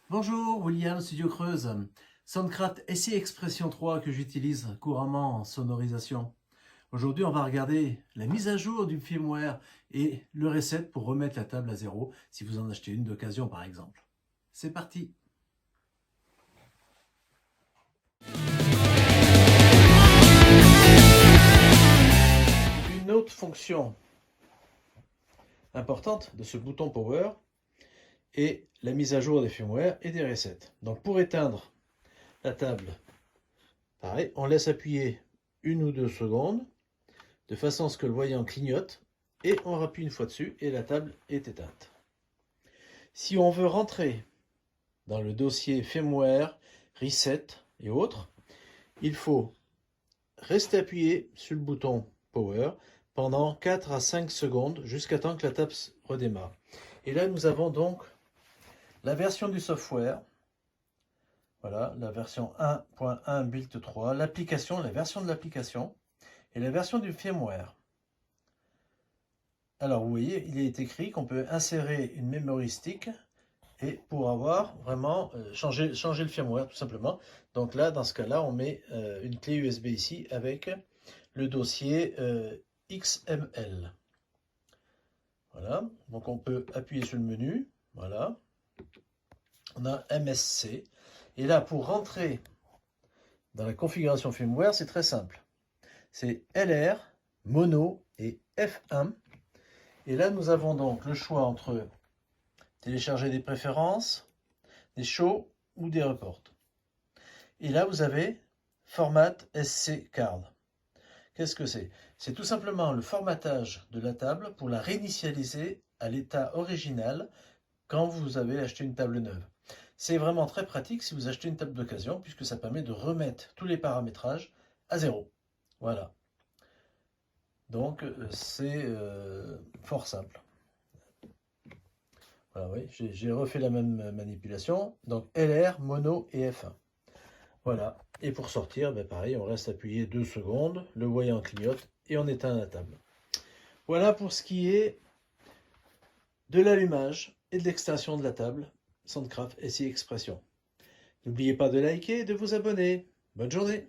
Bonjour, William, Studio Creuse. Soundcraft SI Expression 3 que j'utilise couramment en sonorisation. Aujourd'hui, on va regarder la mise à jour du firmware et le reset pour remettre la table à zéro si vous en achetez une d'occasion par exemple. C'est parti! Une autre fonction importante de ce bouton Power est la mise à jour des firmware et des resets. Donc pour éteindre la table, pareil, on laisse appuyer 1 ou 2 secondes de façon à ce que le voyant clignote et on rappuie une fois dessus et la table est éteinte. Si on veut rentrer dans le dossier firmware, reset et autres, il faut rester appuyé sur le bouton Power pendant 4 à 5 secondes jusqu'à temps que la table redémarre. Et là, nous avons donc la version du software. Voilà, la version 1.1 Build 3, l'application, la version de l'application et la version du firmware. Alors, vous voyez, il est écrit qu'on peut insérer une memory stick et pour avoir vraiment changer le firmware tout simplement. Donc là, dans ce cas-là, on met une clé USB ici avec le dossier XML. Voilà, donc on peut appuyer sur le menu, voilà. On a MSC. Et là, pour rentrer dans la configuration firmware, c'est très simple. C'est LR, mono et F1. Et là, nous avons donc le choix entre télécharger des préférences, des shows ou des reports. Et là, vous avez Format SC Card. Qu'est-ce que c'est? C'est tout simplement le formatage de la table pour la réinitialiser à l'état original quand vous avez acheté une table neuve. C'est vraiment très pratique si vous achetez une table d'occasion puisque ça permet de remettre tous les paramétrages à zéro. Voilà. Donc c'est fort simple. Voilà, oui, j'ai refait la même manipulation. Donc LR, mono et F1. Voilà. Et pour sortir, ben pareil, on reste appuyé 2 secondes, le voyant clignote et on éteint la table. Voilà pour ce qui est de l'allumage et de l'extension de la table Soundcraft SI Expression. N'oubliez pas de liker et de vous abonner. Bonne journée!